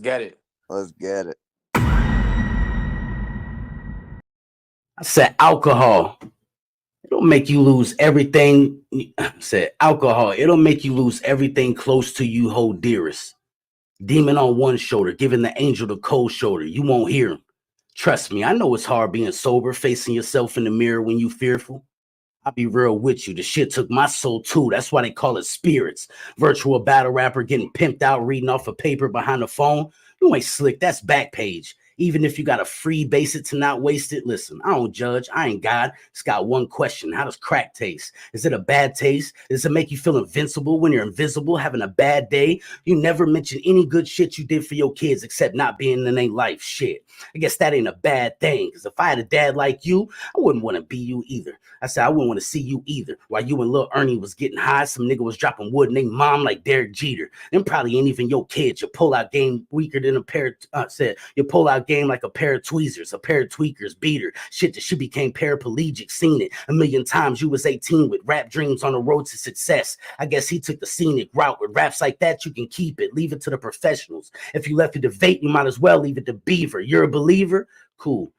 Get it. Let's get it. I said alcohol. It'll make you lose everything. I said alcohol. It'll make you lose everything close to you hold dearest. Demon on one shoulder, giving the angel the cold shoulder. You won't hear him. Trust me, I know it's hard being sober, facing yourself in the mirror when you fearful. I'll be real with you. The shit took my soul too. That's why they call it spirits. Virtual battle rapper getting pimped out, reading off a paper behind the phone. You ain't slick. That's Backpage. Even if you got a free base it to not waste it, listen, I don't judge. I ain't God. It's got one question. How does crack taste? Is it a bad taste? Does it make you feel invincible when you're invisible, having a bad day? You never mention any good shit you did for your kids except not being in their life. Shit. I guess that ain't a bad thing. Because if I had a dad like you, I wouldn't want to be you either. I said I wouldn't want to see you either. While you and Lil Ernie was getting high, some nigga was dropping wood and they mom like Derek Jeter. Them probably ain't even your kids. Your pull-out game weaker than a pair said. Your pull-out game like a pair of tweezers, a pair of tweakers, beater. Shit that she became paraplegic, seen it a million times. You was 18 with rap dreams on the road to success. I guess he took the scenic route. With raps like that, you can keep it. Leave it to the professionals. If you left it to Vate, you might as well leave it to Beaver. You're a believer? Cool.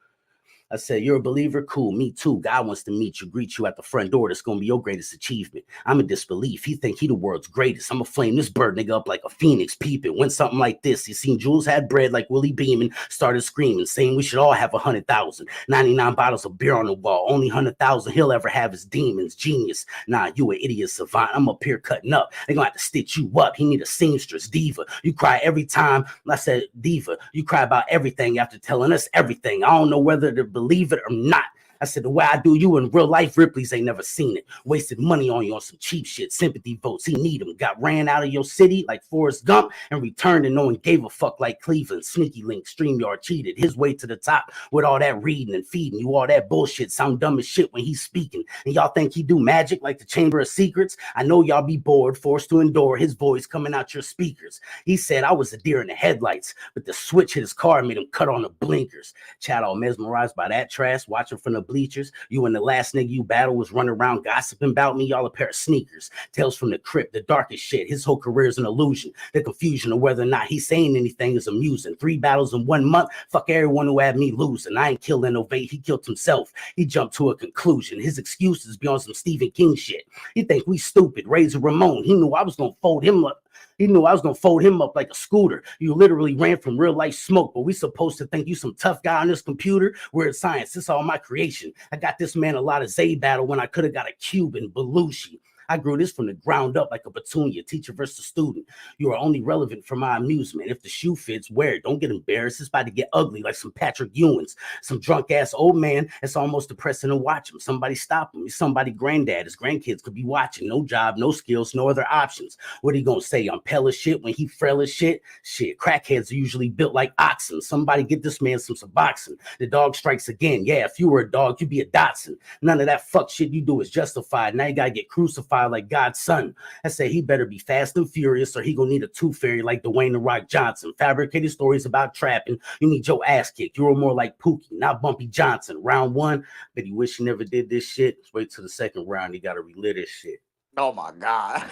I said, you're a believer? Cool, me too. God wants to meet you, greet you at the front door. That's going to be your greatest achievement. I'm in disbelief. He think he the world's greatest. I'm going to flame this bird nigga up like a phoenix peeping. When something like this, you seen Jules had bread like Willie Beeman, started screaming, saying we should all have 100,000. 99 bottles of beer on the wall. Only 100,000 he'll ever have is demons. Genius. Nah, you an idiot savant. I'm up here cutting up. They going to have to stitch you up. He need a seamstress. Diva. You cry every time. I said, diva. You cry about everything after telling us everything. I don't know whether to believe it or not. I said, the way I do you in real life, Ripley's ain't never seen it. Wasted money on you on some cheap shit. Sympathy votes. He need them. Got ran out of your city like Forrest Gump and returned and no one gave a fuck like Cleveland. Sneaky Link, StreamYard cheated his way to the top with all that reading and feeding you all that bullshit. Sound dumb as shit when he's speaking. And y'all think he do magic like the Chamber of Secrets? I know y'all be bored, forced to endure his voice coming out your speakers. He said I was a deer in the headlights, but the switch hit his car and made him cut on the blinkers. Chad all mesmerized by that trash, watching from the bleachers. You and the last nigga you battle was running around gossiping about me. Y'all a pair of sneakers. Tales from the crypt, the darkest shit. His whole career is an illusion. The confusion of whether or not he's saying anything is amusing. 3 battles in 1 month. Fuck everyone who had me losing. I ain't killed Novate. He killed himself. He jumped to a conclusion. His excuses be on some Stephen King shit. He think we stupid. Razor Ramon. He knew I was gonna fold him up. He knew I was going to fold him up like a scooter. You literally ran from real life smoke, but we supposed to think you some tough guy on this computer? Weird science. This all my creation. I got this man a lot of Z battle when I could have got a Cuban Belushi. I grew this from the ground up like a petunia, teacher versus student. You are only relevant for my amusement. If the shoe fits, wear it. Don't get embarrassed. It's about to get ugly like some Patrick Ewings. Some drunk-ass old man. It's almost depressing to watch him. Somebody stop him. He's somebody granddad. His grandkids could be watching. No job, no skills, no other options. What are you going to say? I'm pale as shit when he frail as shit? Shit, crackheads are usually built like oxen. Somebody get this man some Suboxone. The dog strikes again. Yeah, if you were a dog, you'd be a Dotson. None of that fuck shit you do is justified. Now you got to get crucified like God's son. I said he better be fast and furious or he gonna need a tooth fairy like Dwayne The Rock Johnson. Fabricated stories about trapping. You need your ass kicked. You were more like Pookie, not Bumpy Johnson. Round 1, but he wish he never did this shit. Let's wait till the second round. He gotta relive this shit. Oh my God.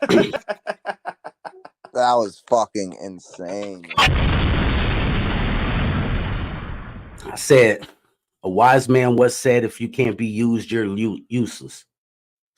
That was fucking insane. I said, a wise man once said, if you can't be used, you're useless.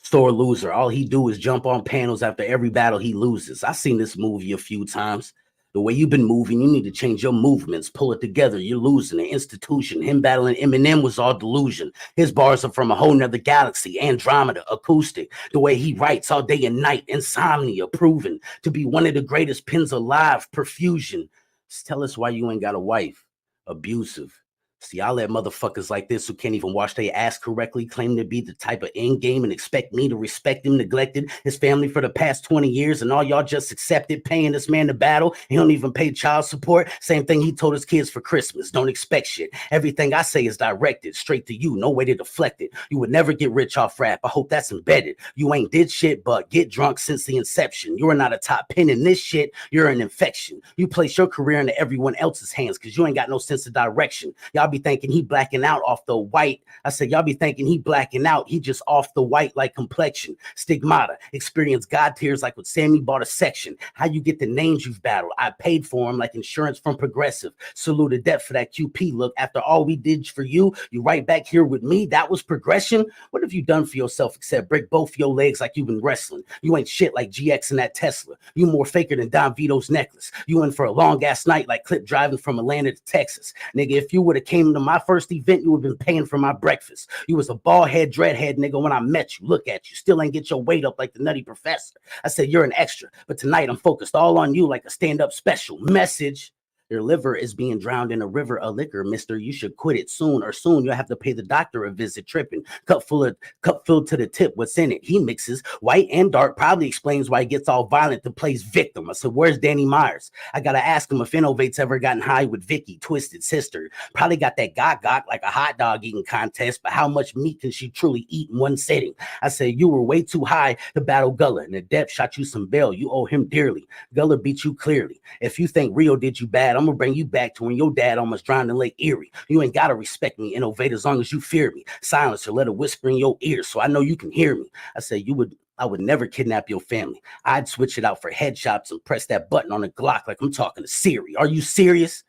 Sore loser. All he do is jump on panels after every battle he loses. I've seen this movie a few times. The way you've been moving, you need to change your movements. Pull it together. You're losing. An institution. Him battling Eminem was all delusion. His bars are from a whole nother galaxy. Andromeda, acoustic. The way he writes all day and night. Insomnia, proven to be one of the greatest pens alive. Perfusion. Just tell us why you ain't got a wife. Abusive. See, I let motherfuckers like this who can't even wash their ass correctly claim to be the type of end game and expect me to respect him, neglected his family for the past 20 years, and all y'all just accepted paying this man to battle. He don't even pay child support. Same thing he told his kids for Christmas. Don't expect shit. Everything I say is directed straight to you. No way to deflect it. You would never get rich off rap. I hope that's embedded. You ain't did shit but get drunk since the inception. You're not a top pin in this shit. You're an infection. You place your career into everyone else's hands because you ain't got no sense of direction. Y'all be thinking he blacking out off the white. I said, y'all be thinking he blacking out. He just off the white like complexion. Stigmata. Experience God tears like when Sammy bought a section. How you get the names you've battled. I paid for them like insurance from Progressive. Salute to death for that QP look. After all we did for you, you right back here with me. That was progression. What have you done for yourself except break both your legs like you've been wrestling? You ain't shit like GX and that Tesla. You more faker than Don Vito's necklace. You in for a long ass night like Clip driving from Atlanta to Texas. Nigga, if you would have came to my first event, you would have been paying for my breakfast. You was a bald head, dreadhead nigga when I met you. Look at you. Still ain't get your weight up like the Nutty Professor. I said, you're an extra. But tonight I'm focused all on you like a stand-up special. Message. Your liver is being drowned in a river of liquor, mister. You should quit it soon, or soon you'll have to pay the doctor a visit. Tripping. Cup filled to the tip. What's in it? He mixes white and dark. Probably explains why he gets all violent to play victim. I said, where's Danny Myers? I gotta ask him if Novate's ever gotten high with Vicky, Twisted Sister. Probably got that gok like a hot dog eating contest, but how much meat can she truly eat in one sitting? I said, you were way too high to battle Gullah, and the depth shot you some bail. You owe him dearly. Gullah beat you clearly. If you think Rio did you bad, I'm gonna bring you back to when your dad almost drowned in Lake Erie. You ain't gotta respect me, Novate, as long as you fear me. Silence or let it whisper in your ears so I know you can hear me. I said, I would never kidnap your family. I'd switch it out for headshots and press that button on the Glock like I'm talking to Siri. Are you serious?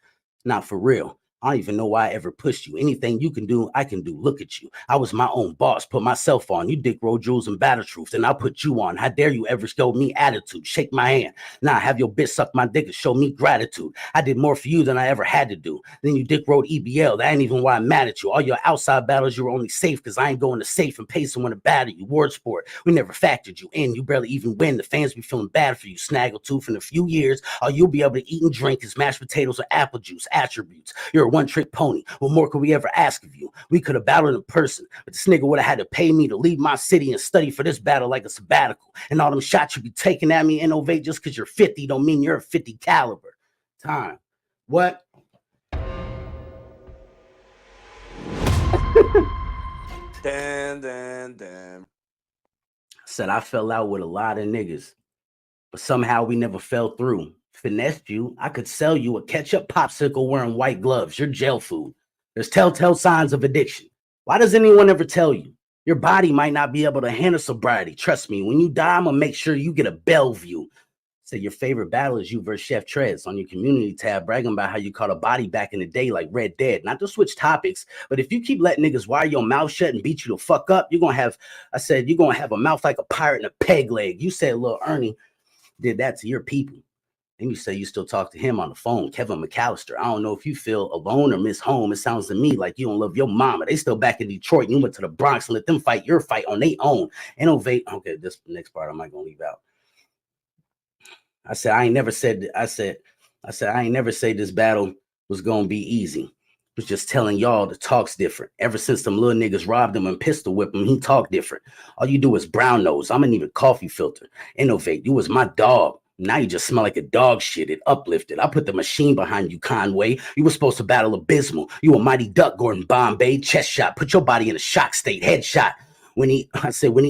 Not for real. I don't even know why I ever pushed you. Anything you can do, I can do. Look at you. I was my own boss. Put myself on. You dick roll jewels and battle truth. Then I'll put you on. How dare you ever show me attitude? Shake my hand. Now have your bitch suck my dick and show me gratitude. I did more for you than I ever had to do. Then you dick rolled EBL. That ain't even why I'm mad at you. All your outside battles, you were only safe because I ain't going to safe and pay someone to battle you. Word sport. We never factored you in. You barely even win. The fans be feeling bad for you. Snaggletooth in a few years. All you'll be able to eat and drink is mashed potatoes or apple juice. Attributes. You're a one-trick pony. What more could we ever ask of you? We could have battled in person, but this nigga would have had to pay me to leave my city and study for this battle like a sabbatical. And all them shots you be taking at me, Novate, just because you're 50 don't mean you're a 50 caliber. Time. What? Damn. Said I fell out with a lot of niggas, but somehow we never fell through. Finessed you, I could sell you a ketchup popsicle wearing white gloves. You're jail food. There's telltale signs of addiction. Why does anyone ever tell you? Your body might not be able to handle sobriety. Trust me, when you die, I'm gonna make sure you get a Bellevue. Say your favorite battle is you versus Chef Trez on your community tab, bragging about how you caught a body back in the day like Red Dead. Not to switch topics, but if you keep letting niggas wire your mouth shut and beat you the fuck up, you're gonna have a mouth like a pirate and a peg leg. You said Lil Ernie did that to your people. And you say you still talk to him on the phone, Kevin McAllister. I don't know if you feel alone or miss home. It sounds to me like you don't love your mama. They still back in Detroit. And you went to the Bronx and let them fight your fight on their own. Novate. Okay, this next part I'm not gonna leave out. I said I ain't never said this battle was gonna be easy. I was just telling y'all the talk's different. Ever since them little niggas robbed him and pistol whipped him, he talked different. All you do is brown nose. I'm gonna need a coffee filter. Novate. You was my dog. Now you just smell like a dog shit. It uplifted. I put the machine behind you, Conway. You were supposed to battle Abysmal. You a mighty duck, Gordon Bombay. Chest shot. Put your body in a shock state. Headshot. When he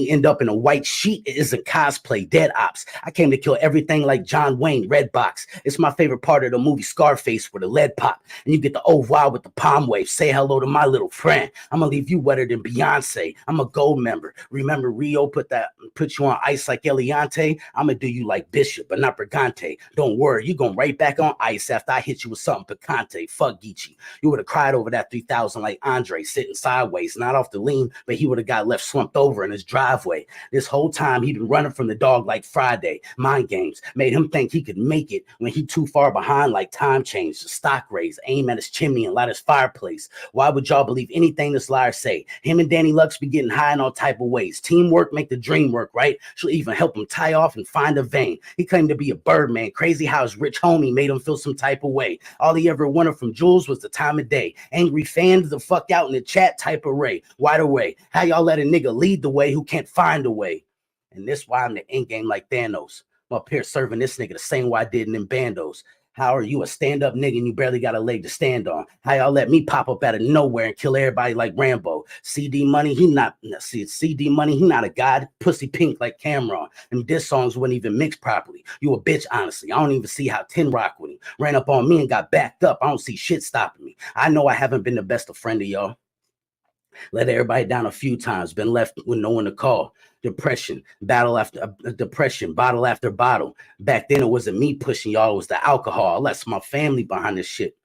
end up in a white sheet, it isn't cosplay, dead ops. I came to kill everything like John Wayne, Red Box. It's my favorite part of the movie Scarface where the lead pop and you get the oh wow with the palm wave. Say hello to my little friend. I'm gonna leave you wetter than Beyonce. I'm a gold member. Remember Rio put you on ice like Eliante? I'm gonna do you like Bishop, but not Brigante. Don't worry, you going right back on ice after I hit you with something picante. Fuck Geechi. You would have cried over that 3000 like Andre sitting sideways, not off the lean, but he would have got left slumped over in his driveway. This whole time he'd been running from the dog like Friday. Mind games made him think he could make it when he too far behind like time changed. The stock raise, aim at his chimney and light his fireplace. Why would y'all believe anything this liar say? Him and Danny Lux be getting high in all type of ways. Teamwork make the dream work, right? She'll even help him tie off and find a vein. He claimed to be a Birdman. Crazy how his rich homie made him feel some type of way. All he ever wanted from Jules was the time of day. Angry fans the fuck out in the chat type array. Wide away. How y'all let a nigga lead the way who can't find a way? And this why I'm the end game like Thanos. I'm up here serving this nigga the same way I did in them bandos. How are you a stand-up nigga and you barely got a leg to stand on? How y'all let me pop up out of nowhere and kill everybody like Rambo? CD Money, he not a god. Pussy pink like Cameron. And diss songs wouldn't even mix properly. You a bitch, honestly. I don't even see how 10 rock with him. Ran up on me and got backed up. I don't see shit stopping me. I know I haven't been the best of friend of y'all. Let everybody down a few times. Been left with no one to call. Depression, bottle after bottle. Back then, it wasn't me pushing y'all. It was the alcohol. I left my family behind this shit.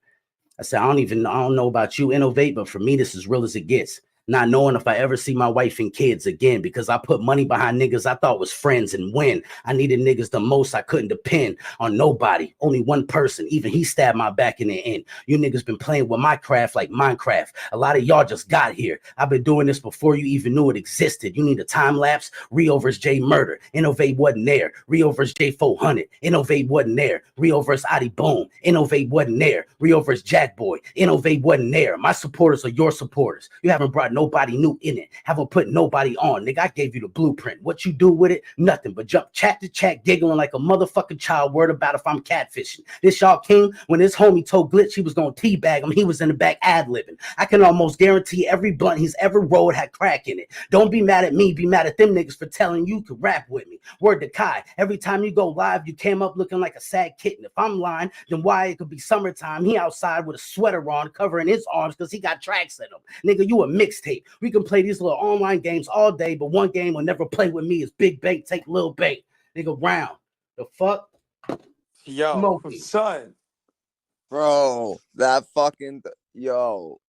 I said, I don't know about you, Innovate, but for me, this is real as it gets. Not knowing if I ever see my wife and kids again because I put money behind niggas I thought was friends, and when I needed niggas the most, I couldn't depend on nobody. Only one person. Even he stabbed my back in the end. You niggas been playing with my craft like Minecraft. A lot of y'all just got here. I've been doing this before you even knew it existed. You need a time lapse? Rio vs. J Murder. Innovate wasn't there. Rio vs. J 400. Innovate wasn't there. Rio vs. Adi Boom. Innovate wasn't there. Rio vs. Jack Boy. Innovate wasn't there. My supporters are your supporters. You haven't brought nobody new in it. Haven't put nobody on. Nigga, I gave you the blueprint. What you do with it? Nothing but jump chat to chat, giggling like a motherfucking child, worried about if I'm catfishing. This y'all king, when his homie told Glitch he was gonna teabag him, he was in the back ad-libbing. I can almost guarantee every blunt he's ever rolled had crack in it. Don't be mad at me, be mad at them niggas for telling you to rap with me. Word to Kai, every time you go live, you came up looking like a sad kitten. If I'm lying, then why it could be summertime, he outside with a sweater on, covering his arms because he got tracks in him. Nigga, you a mixtape. We can play these little online games all day, but one game will never play with me is Big Bait, take Lil Bait. Nigga, round. The fuck? Yo, Smoking. son. Bro, that fucking yo.